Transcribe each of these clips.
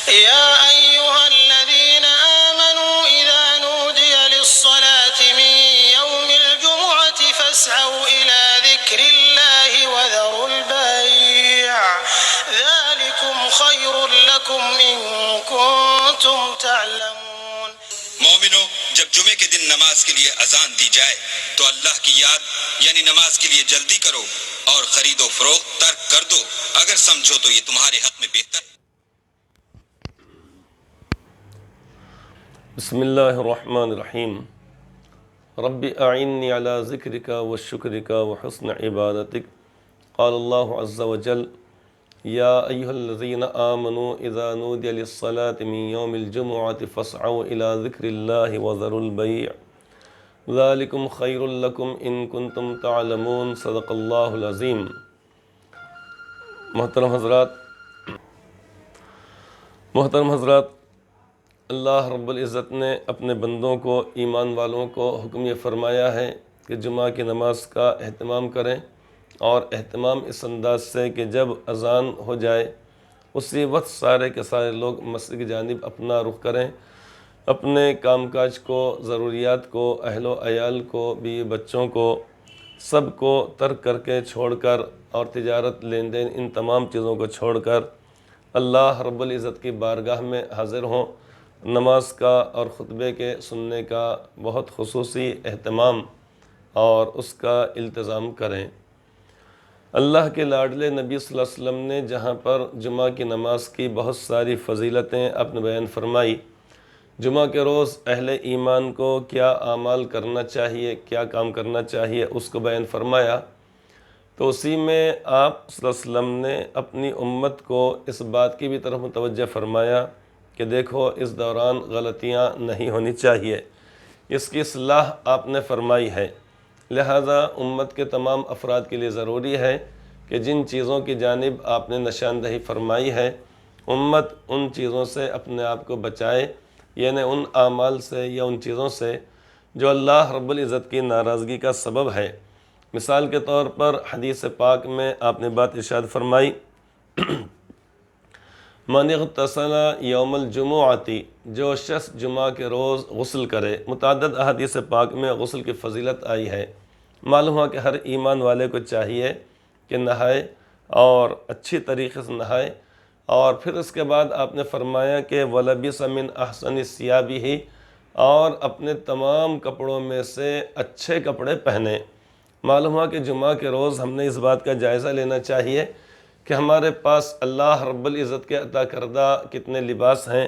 يا أيها الذين آمنوا إذا نودي للصلاة من يوم الجمعة فاسعوا إلى ذكر الله وذروا البيع ذلكم خير لكم إن كنتم تعلمون۔ مومنو، جب جمعے کے دن نماز کے لیے اذان دی جائے تو اللہ کی یاد یعنی نماز کے لیے جلدی کرو اور خرید و فروخت ترک کر دو اگر سمجھو تو یہ تمہارے حق میں بہتر۔ بسم اللہ الرحمن الرحیم۔ رب اعنی علی ذکرک وشکرک وحسن عبادتک۔ قال اللہ عز وجل یا ایہا الذین آمنوا اذا نودی للصلاة من یوم الجمعة فاسعوا الى ذکر اللہ وذروا البیع ذالکم خیر لکم ان کنتم تعلمون۔ صدق اللہ العظیم۔ محترم حضرات، اللہ رب العزت نے اپنے بندوں کو، ایمان والوں کو حکم یہ فرمایا ہے کہ جمعہ کی نماز کا اہتمام کریں، اور اہتمام اس انداز سے کہ جب اذان ہو جائے اسی وقت سارے کے سارے لوگ مسجد کی جانب اپنا رخ کریں، اپنے کام کاج کو، ضروریات کو، اہل و عیال کو، بیوی بچوں کو، سب کو ترک کر کے چھوڑ کر، اور تجارت، لین دین، ان تمام چیزوں کو چھوڑ کر اللہ رب العزت کی بارگاہ میں حاضر ہوں، نماز کا اور خطبے کے سننے کا بہت خصوصی اہتمام اور اس کا التزام کریں۔ اللہ کے لاڈلے نبی صلی اللہ علیہ وسلم نے جہاں پر جمعہ کی نماز کی بہت ساری فضیلتیں اپنے بیان فرمائی، جمعہ کے روز اہل ایمان کو کیا اعمال کرنا چاہیے، کیا کام کرنا چاہیے، اس کو بیان فرمایا، تو اسی میں آپ صلی اللہ علیہ وسلم نے اپنی امت کو اس بات کی بھی طرف متوجہ فرمایا کہ دیکھو اس دوران غلطیاں نہیں ہونی چاہیے، اس کی اصلاح آپ نے فرمائی ہے، لہذا امت کے تمام افراد کے لیے ضروری ہے کہ جن چیزوں کی جانب آپ نے نشاندہی فرمائی ہے، امت ان چیزوں سے اپنے آپ کو بچائے، یعنی ان اعمال سے یا ان چیزوں سے جو اللہ رب العزت کی ناراضگی کا سبب ہے۔ مثال کے طور پر حدیث پاک میں آپ نے بات ارشاد فرمائی من اغتسل یوم الجمعۃ، جو شخص جمعہ کے روز غسل کرے۔ متعدد احادیث پاک میں غسل کی فضیلت آئی ہے، معلوم ہوا کہ ہر ایمان والے کو چاہیے کہ نہائے اور اچھی طریقے سے نہائے، اور پھر اس کے بعد آپ نے فرمایا کہ وَلَبِسَ مِنْ أَحْسَنِ الثِّيَابِ، اور اپنے تمام کپڑوں میں سے اچھے کپڑے پہنے۔ معلوم ہوا کہ جمعہ کے روز ہم نے اس بات کا جائزہ لینا چاہیے کہ ہمارے پاس اللہ رب العزت کے عطا کردہ کتنے لباس ہیں،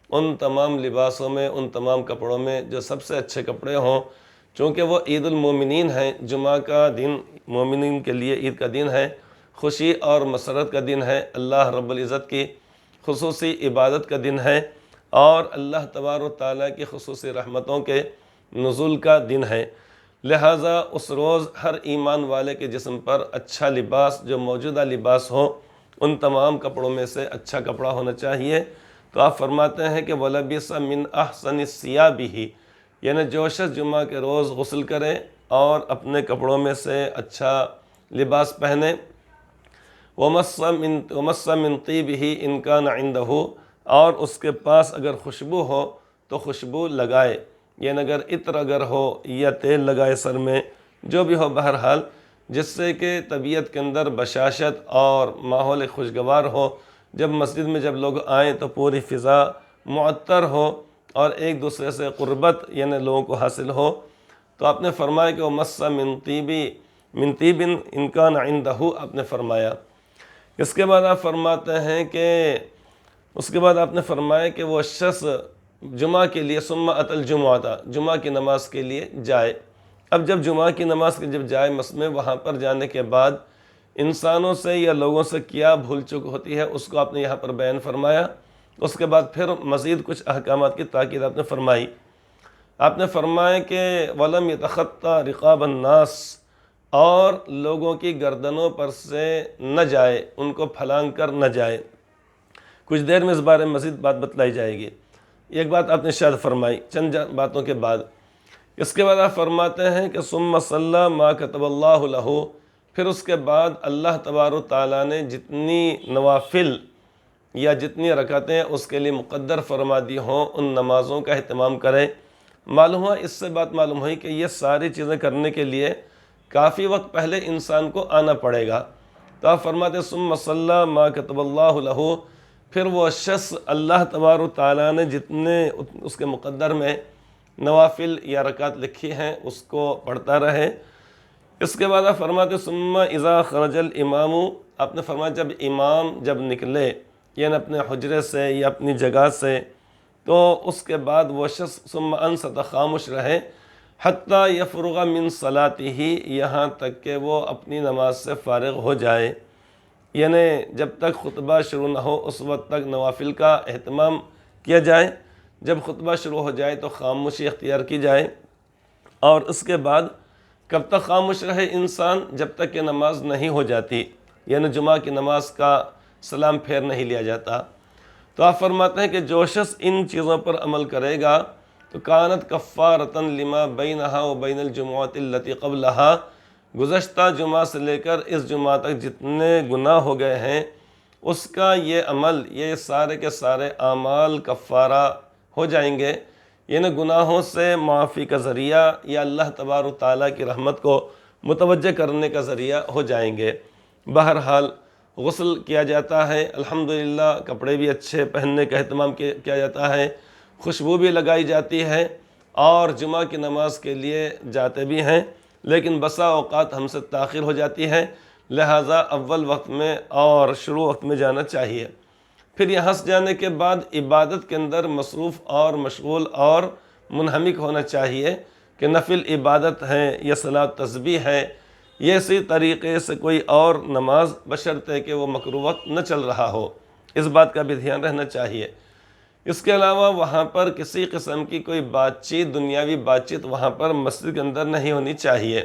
ان تمام لباسوں میں، ان تمام کپڑوں میں جو سب سے اچھے کپڑے ہوں، چونکہ وہ عید المومنین ہیں، جمعہ کا دن مومنین کے لیے عید کا دن ہے، خوشی اور مسرت کا دن ہے، اللہ رب العزت کی خصوصی عبادت کا دن ہے، اور اللہ تبارک و تعالیٰ کی خصوصی رحمتوں کے نزول کا دن ہے، لہٰذا اس روز ہر ایمان والے کے جسم پر اچھا لباس، جو موجودہ لباس ہو، ان تمام کپڑوں میں سے اچھا کپڑا ہونا چاہیے۔ تو آپ فرماتے ہیں کہ وَلَبِسَ مِنْ أَحْسَنِ الثِّيَابِ، یعنی جو شخص جمعہ کے روز غسل کرے اور اپنے کپڑوں میں سے اچھا لباس پہنے، وَمَسَّ مِنْ طِيبِهِ إِنْ كَانَ عِنْدَهُ، اور اس کے پاس اگر خوشبو ہو تو خوشبو لگائے، یعنی اگر عطر اگر ہو یا تیل لگائے سر میں، جو بھی ہو بہرحال، جس سے کہ طبیعت کے اندر بشاشت اور ماحول خوشگوار ہو، جب مسجد میں جب لوگ آئیں تو پوری فضا معطر ہو اور ایک دوسرے سے قربت یعنی لوگوں کو حاصل ہو۔ تو آپ نے فرمایا کہ وَمَسَّ مِنْ طِيبٍ إِنْ كَانَ عِنْدَهُ، آپ نے فرمایا۔ اس کے بعد آپ فرماتے ہیں کہ وہ شخص جمعہ کے لیے ثم أتى الجمعة، جمعہ کی نماز کے لیے جائے۔ اب جب جمعہ کی نماز کے جب جائے مسجد میں، وہاں پر جانے کے بعد انسانوں سے یا لوگوں سے کیا بھول چک ہوتی ہے، اس کو آپ نے یہاں پر بیان فرمایا۔ اس کے بعد پھر مزید کچھ احکامات کی تاکید آپ نے فرمائی۔ آپ نے فرمایا کہ وَلَمْ يَتَخَطَّى رِقَابَ النَّاسِ، اور لوگوں کی گردنوں پر سے نہ جائے، ان کو پھلانگ کر نہ جائے۔ کچھ دیر میں اس بارے میں مزید بات بتلائی جائے گی۔ ایک بات آپ نے ارشاد فرمائی چند باتوں کے بعد۔ اس کے بعد آپ فرماتے ہیں کہ ثُمَّ صَلَّى مَا كَتَبَ اللَّهُ لَهُ، پھر اس کے بعد اللہ تبارک و تعالیٰ نے جتنی نوافل یا جتنی رکعتیں اس کے لیے مقدر فرما دی ہوں ان نمازوں کا اہتمام کریں۔ معلوم ہوا، اس سے بات معلوم ہوئی کہ یہ ساری چیزیں کرنے کے لیے کافی وقت پہلے انسان کو آنا پڑے گا۔ تو آپ فرماتے ثم صلی ما کتب اللہ لہ، پھر وہ شخص اللہ تبارک و تعالیٰ نے جتنے اس کے مقدر میں نوافل یا رکعت لکھی ہیں اس کو پڑھتا رہے۔ اس کے بعد آپ فرماتے ثم اذا خرج الامام، آپ نے فرمایا جب امام جب نکلے یعنی اپنے حجرے سے یا اپنی جگہ سے، تو اس کے بعد وہ شخص ثم انصت، خاموش رہے، حتیٰ یفرغ من صلاتہ، یہاں تک کہ وہ اپنی نماز سے فارغ ہو جائے، یعنی جب تک خطبہ شروع نہ ہو اس وقت تک نوافل کا اہتمام کیا جائے، جب خطبہ شروع ہو جائے تو خاموشی اختیار کی جائے، اور اس کے بعد کب تک خاموش رہے انسان؟ جب تک کہ نماز نہیں ہو جاتی، یعنی جمعہ کی نماز کا سلام پھیر نہیں لیا جاتا۔ تو آپ فرماتے ہیں کہ جو شخص ان چیزوں پر عمل کرے گا تو کانت کفارۃ لما بینہا و بین الجمعۃ التی قبلہا، گزشتہ جمعہ سے لے کر اس جمعہ تک جتنے گناہ ہو گئے ہیں اس کا یہ عمل، یہ سارے کے سارے اعمال کفارہ ہو جائیں گے، یعنی گناہوں سے معافی کا ذریعہ یا اللہ تبارک و تعالیٰ کی رحمت کو متوجہ کرنے کا ذریعہ ہو جائیں گے۔ بہرحال غسل کیا جاتا ہے، الحمدللہ کپڑے بھی اچھے پہننے کا اہتمام کیا جاتا ہے، خوشبو بھی لگائی جاتی ہے، اور جمعہ کی نماز کے لیے جاتے بھی ہیں، لیکن بسا اوقات ہم سے تاخیر ہو جاتی ہے، لہٰذا اول وقت میں اور شروع وقت میں جانا چاہیے۔ پھر یہاں سے جانے کے بعد عبادت کے اندر مصروف اور مشغول اور منہمک ہونا چاہیے کہ نفل عبادت ہے یا صلاۃ تسبیح ہے، یہ اسی طریقے سے کوئی اور نماز بشرطے کہ وہ مکروہ وقت نہ چل رہا ہو، اس بات کا بھی دھیان رہنا چاہیے۔ اس کے علاوہ وہاں پر کسی قسم کی کوئی بات چیت، دنیاوی بات چیت وہاں پر مسجد کے اندر نہیں ہونی چاہیے۔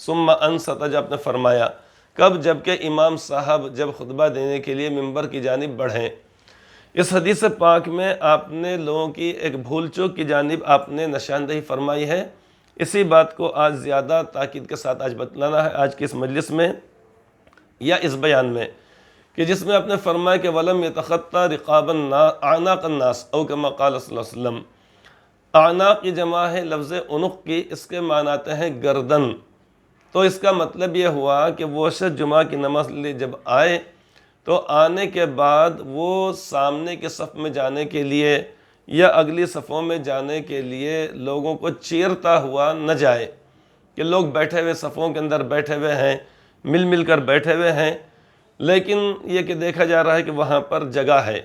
ثم انصت، جب آپ نے فرمایا کب؟ جب کہ امام صاحب جب خطبہ دینے کے لیے ممبر کی جانب بڑھیں۔ اس حدیث پاک میں آپ نے لوگوں کی ایک بھول چوک کی جانب آپ نے نشاندہی فرمائی ہے، اسی بات کو آج زیادہ تاکید کے ساتھ آج بتلانا ہے آج کی اس مجلس میں یا اس بیان میں، کہ جس میں آپ نے فرمایا کہ وَلَمْ يَتَخَطَّى رِقَابًا أَعْنَاقَ النَّاسِ او كما قال صلی اللہ علیہ وسلم۔ اعناق کی جمع ہے لفظ عنق کی، اس کے معنی آتے ہیں گردن۔ تو اس کا مطلب یہ ہوا کہ وہ شخص جمعہ کی نماز لیے جب آئے تو آنے کے بعد وہ سامنے کے صف میں جانے کے لیے یا اگلی صفوں میں جانے کے لیے لوگوں کو چیرتا ہوا نہ جائے، کہ لوگ بیٹھے ہوئے صفوں کے اندر بیٹھے ہوئے ہیں، مل کر بیٹھے ہوئے ہیں، لیکن یہ کہ دیکھا جا رہا ہے کہ وہاں پر جگہ ہے،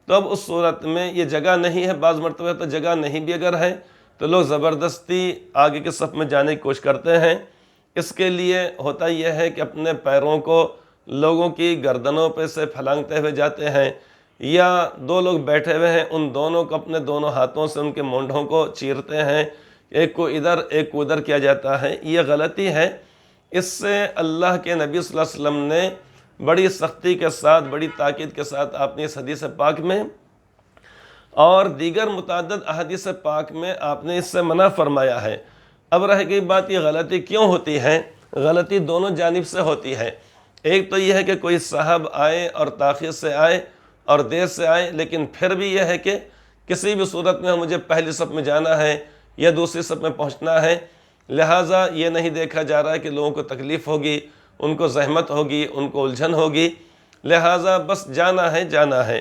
تو اب اس صورت میں یہ جگہ نہیں ہے، بعض مرتبہ تو جگہ نہیں بھی اگر ہے تو لوگ زبردستی آگے کے صف میں جانے کی کوشش کرتے ہیں۔ اس کے لیے ہوتا یہ ہے کہ اپنے پیروں کو لوگوں کی گردنوں پہ سے پھلانگتے ہوئے جاتے ہیں، یا دو لوگ بیٹھے ہوئے ہیں ان دونوں کو اپنے دونوں ہاتھوں سے ان کے مونڈھوں کو چیرتے ہیں، ایک کو ادھر ایک کو ادھر کیا جاتا ہے، یہ غلطی ہے۔ اس سے اللہ کے نبی صلی اللہ علیہ وسلم نے بڑی سختی کے ساتھ، بڑی تاکید کے ساتھ آپ نے اس حدیث پاک میں اور دیگر متعدد احادیث پاک میں آپ نے اس سے منع فرمایا ہے۔ اب رہ گئی بات، یہ غلطی کیوں ہوتی ہے؟ غلطی دونوں جانب سے ہوتی ہے۔ ایک تو یہ ہے کہ کوئی صاحب آئے اور تاخیر سے آئے اور دیر سے آئے، لیکن پھر بھی یہ ہے کہ کسی بھی صورت میں مجھے پہلی صف میں جانا ہے یا دوسری صف میں پہنچنا ہے، لہٰذا یہ نہیں دیکھا جا رہا ہے کہ لوگوں کو تکلیف ہوگی، ان کو زحمت ہوگی، ان کو الجھن ہوگی، لہٰذا بس جانا ہے۔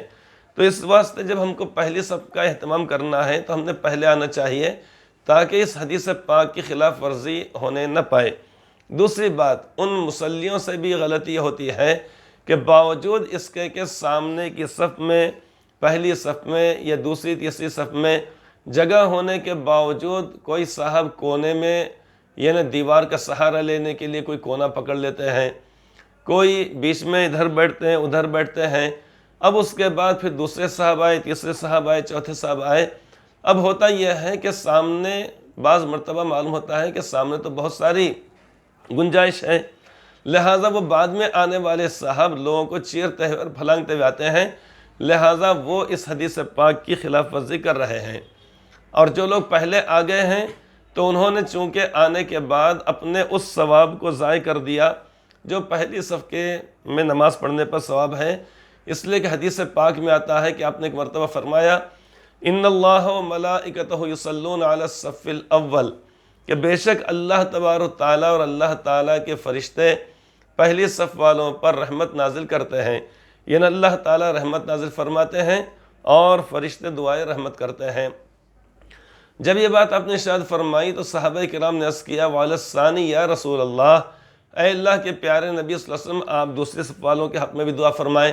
تو اس واسطے جب ہم کو پہلی صف کا اہتمام کرنا ہے تو ہم نے پہلے آنا چاہیے تاکہ اس حدیث پاک کی خلاف ورزی ہونے نہ پائے۔ دوسری بات، ان مصلیوں سے بھی غلطی ہوتی ہے کہ باوجود اس کے کہ سامنے کی صف میں، پہلی صف میں یا دوسری تیسری صف میں جگہ ہونے کے باوجود کوئی صاحب کونے میں، یعنی دیوار کا سہارا لینے کے لیے کوئی کونا پکڑ لیتے ہیں، کوئی بیچ میں ادھر بیٹھتے ہیں ادھر بیٹھتے ہیں، اب اس کے بعد پھر دوسرے صاحب آئے، تیسرے صاحب آئے، چوتھے صاحب آئے، اب ہوتا یہ ہے کہ سامنے بعض مرتبہ معلوم ہوتا ہے کہ سامنے تو بہت ساری گنجائش ہے، لہٰذا وہ بعد میں آنے والے صاحب لوگوں کو چیرتے ہوئے اور پھلانگتے ہوئے آتے ہیں، لہٰذا وہ اس حدیث پاک کی خلاف ورزی کر رہے ہیں۔ اور جو لوگ پہلے آ گئے ہیں تو انہوں نے چونکہ آنے کے بعد اپنے اس ثواب کو ضائع کر دیا جو پہلی صف کے میں نماز پڑھنے پر ثواب ہے، اس لیے کہ حدیث پاک میں آتا ہے کہ آپ نے ایک مرتبہ فرمایا ان اللہ و ملائکتہ یصلون علی الصف الاول، کہ بے شک اللہ تبارک تعالیٰ اور اللہ تعالیٰ کے فرشتے پہلی صف والوں پر رحمت نازل کرتے ہیں، یعنی اللہ تعالیٰ رحمت نازل فرماتے ہیں اور فرشتے دعائے رحمت کرتے ہیں۔ جب یہ بات آپ نے ارشاد فرمائی تو صحابہ کرام نے عرض کیا وعلی الثانی یا رسول اللہ، اے اللہ کے پیارے نبی صلی اللہ علیہ وسلم، آپ دوسرے صف والوں کے حق میں بھی دعا فرمائیں۔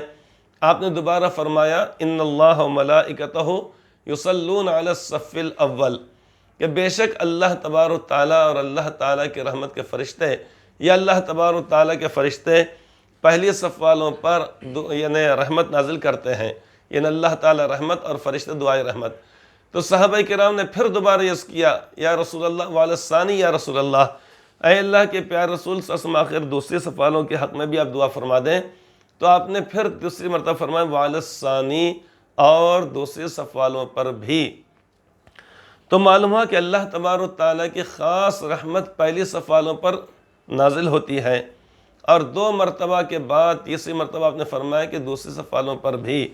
آپ نے دوبارہ فرمایا ان اللہ و ملائکتہ یصلون علی الصف الاول، کہ بے شک اللہ تبارک تعالیٰ اور اللہ تعالیٰ کے رحمت کے فرشتے یا اللہ تبارک تعالیٰ کے فرشتے پہلی صف والوں پر یعنی رحمت نازل کرتے ہیں، یعنی اللہ تعالیٰ رحمت اور فرشتے دعائے رحمت۔ تو صحابہ کرام نے پھر دوبارہ عرض کیا یا رسول اللہ وعلی الثانی یا رسول اللہ، اے اللہ کے پیارے رسول صلی اللہ علیہ وسلم، آخر دوسرے صف والوں کے حق میں بھی آپ دعا فرما دیں۔ تو آپ نے پھر دوسری مرتبہ فرمایا وعلی الثانی، اور دوسرے صف والوں پر بھی۔ تو معلوم ہوا کہ اللہ تبارک تعالیٰ کی خاص رحمت پہلی صف والوں پر نازل ہوتی ہے، اور 2 مرتبہ کے بعد تیسری مرتبہ آپ نے فرمایا کہ دوسرے صف والوں پر بھی۔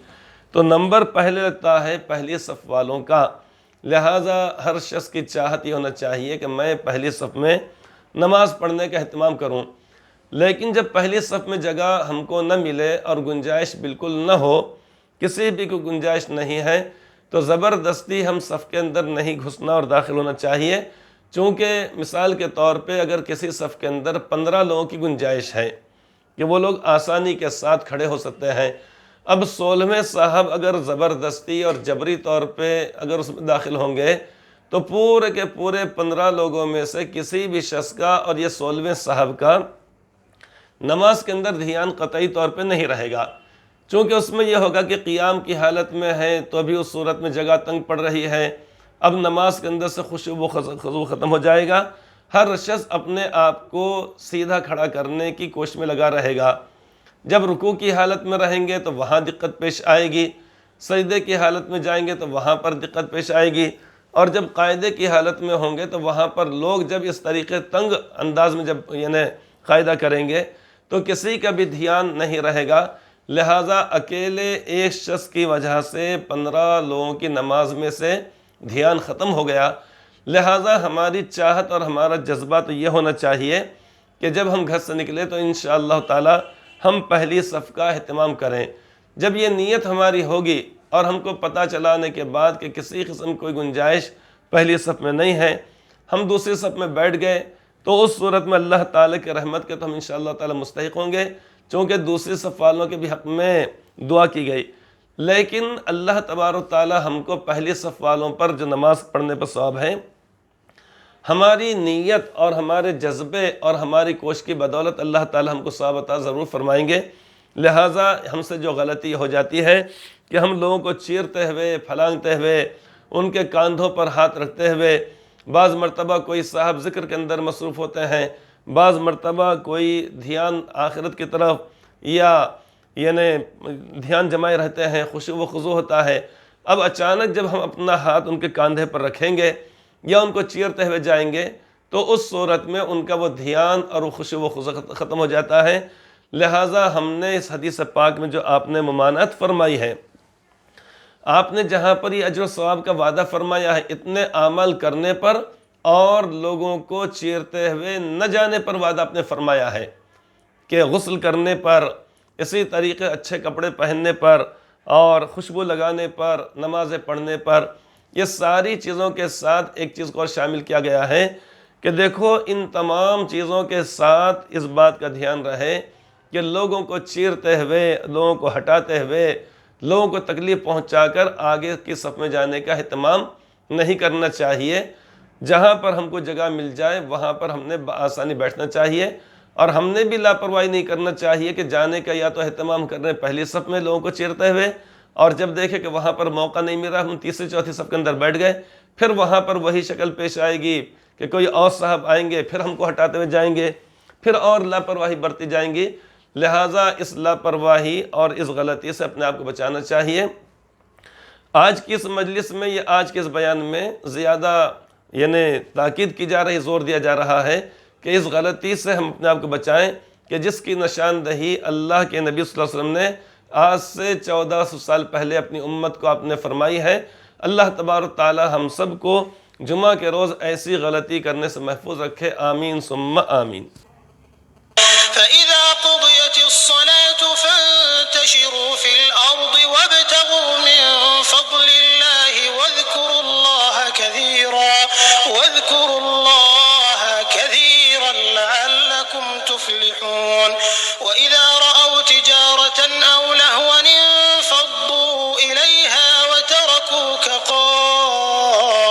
تو نمبر پہلے لگتا ہے پہلی صف والوں کا، لہٰذا ہر شخص کی چاہت یہ ہونا چاہیے کہ میں پہلی صف میں نماز پڑھنے کا اہتمام کروں۔ لیکن جب پہلی صف میں جگہ ہم کو نہ ملے اور گنجائش بالکل نہ ہو، کسی بھی کو گنجائش نہیں ہے، تو زبردستی ہم صف کے اندر نہیں گھسنا اور داخل ہونا چاہیے، چونکہ مثال کے طور پہ اگر کسی صف کے اندر 15 لوگوں کی گنجائش ہے کہ وہ لوگ آسانی کے ساتھ کھڑے ہو سکتے ہیں، اب 16ویں صاحب اگر زبردستی اور جبری طور پہ اگر اس میں داخل ہوں گے تو پورے کے پورے 15 لوگوں میں سے کسی بھی شخص کا اور یہ 16ویں صاحب کا نماز کے اندر دھیان قطعی طور پہ نہیں رہے گا، چونکہ اس میں یہ ہوگا کہ قیام کی حالت میں ہے تو ابھی اس صورت میں جگہ تنگ پڑ رہی ہے، اب نماز کے اندر سے خشوع و خضوع ختم ہو جائے گا، ہر شخص اپنے آپ کو سیدھا کھڑا کرنے کی کوشش میں لگا رہے گا۔ جب رکوع کی حالت میں رہیں گے تو وہاں دقت پیش آئے گی، سجدے کی حالت میں جائیں گے تو وہاں پر دقت پیش آئے گی، اور جب قاعدے کی حالت میں ہوں گے تو وہاں پر لوگ جب اس طریقے تنگ انداز میں جب یعنی قاعدہ کریں گے تو کسی کا بھی دھیان نہیں رہے گا، لہٰذا اکیلے ایک شخص کی وجہ سے 15 لوگوں کی نماز میں سے دھیان ختم ہو گیا۔ لہٰذا ہماری چاہت اور ہمارا جذبہ تو یہ ہونا چاہیے کہ جب ہم گھر سے نکلے تو انشاءاللہ تعالی ہم پہلی صف کا اہتمام کریں۔ جب یہ نیت ہماری ہوگی اور ہم کو پتہ چلانے کے بعد کہ کسی قسم کوئی گنجائش پہلی صف میں نہیں ہے، ہم دوسری صف میں بیٹھ گئے، تو اس صورت میں اللہ تعالیٰ کے رحمت کے تو ہم انشاءاللہ تعالیٰ مستحق ہوں گے، چونکہ دوسری صف والوں کے بھی حق میں دعا کی گئی۔ لیکن اللہ تبارک تعالیٰ ہم کو پہلی صف والوں پر جو نماز پڑھنے پر ثواب ہے، ہماری نیت اور ہمارے جذبے اور ہماری کوشش کی بدولت اللہ تعالیٰ ہم کو ثواب عطا ضرور فرمائیں گے۔ لہٰذا ہم سے جو غلطی ہو جاتی ہے کہ ہم لوگوں کو چیرتے ہوئے، پھلانگتے ہوئے، ان کے کاندھوں پر ہاتھ رکھتے ہوئے، بعض مرتبہ کوئی صاحب ذکر کے اندر مصروف ہوتے ہیں، بعض مرتبہ کوئی دھیان آخرت کی طرف یا یعنی دھیان جمائے رہتے ہیں، خشوع و خضوع ہوتا ہے۔ اب اچانک جب ہم اپنا ہاتھ ان کے کاندھے پر رکھیں گے یا ان کو چیرتے ہوئے جائیں گے تو اس صورت میں ان کا وہ دھیان اور وہ خشوع و خضوع ختم ہو جاتا ہے۔ لہٰذا ہم نے اس حدیث پاک میں جو آپ نے ممانعت فرمائی ہے، آپ نے جہاں پر یہ اجر و ثواب کا وعدہ فرمایا ہے، اتنے اعمال کرنے پر اور لوگوں کو چیرتے ہوئے نہ جانے پر وعدہ آپ نے فرمایا ہے کہ غسل کرنے پر، اسی طریقے اچھے کپڑے پہننے پر اور خوشبو لگانے پر، نمازیں پڑھنے پر، یہ ساری چیزوں کے ساتھ ایک چیز کو اور شامل کیا گیا ہے کہ دیکھو ان تمام چیزوں کے ساتھ اس بات کا دھیان رہے کہ لوگوں کو چیرتے ہوئے، لوگوں کو ہٹاتے ہوئے، لوگوں کو تکلیف پہنچا کر آگے کی صف میں جانے کا اہتمام نہیں کرنا چاہیے۔ جہاں پر ہم کو جگہ مل جائے وہاں پر ہم نے بآسانی بیٹھنا چاہیے، اور ہم نے بھی لاپرواہی نہیں کرنا چاہیے کہ جانے کا یا تو اہتمام کر رہے ہیں پہلی صف میں لوگوں کو چیرتے ہوئے، اور جب دیکھیں کہ وہاں پر موقع نہیں مل رہا ہم تیسری چوتھی صف کے اندر بیٹھ گئے، پھر وہاں پر وہی شکل پیش آئے گی کہ کوئی اور صاحب آئیں گے، پھر ہم کو ہٹاتے ہوئے جائیں گے، پھر اور لاپرواہی برتی جائیں گی۔ لہٰذا اس لاپرواہی اور اس غلطی سے اپنے آپ کو بچانا چاہیے۔ آج کی اس مجلس میں، یہ آج کے اس بیان میں زیادہ یعنی تاکید کی جا رہی، زور دیا جا رہا ہے کہ اس غلطی سے ہم اپنے آپ کو بچائیں کہ جس کی نشاندہی اللہ کے نبی صلی اللہ علیہ وسلم نے آج سے 1400 سال پہلے اپنی امت کو آپ نے فرمائی ہے۔ اللہ تبارک تعالی ہم سب کو جمعہ کے روز ایسی غلطی کرنے سے محفوظ رکھے، آمین ثم آمین۔ فإذا قضيت الصلاة فانتشروا في الأرض وابتغوا من فضل الله واذكروا الله كثيرا لعلكم تفلحون وإذا رأوا تجارة أو لهوا انفضوا إليها وتركوك قائما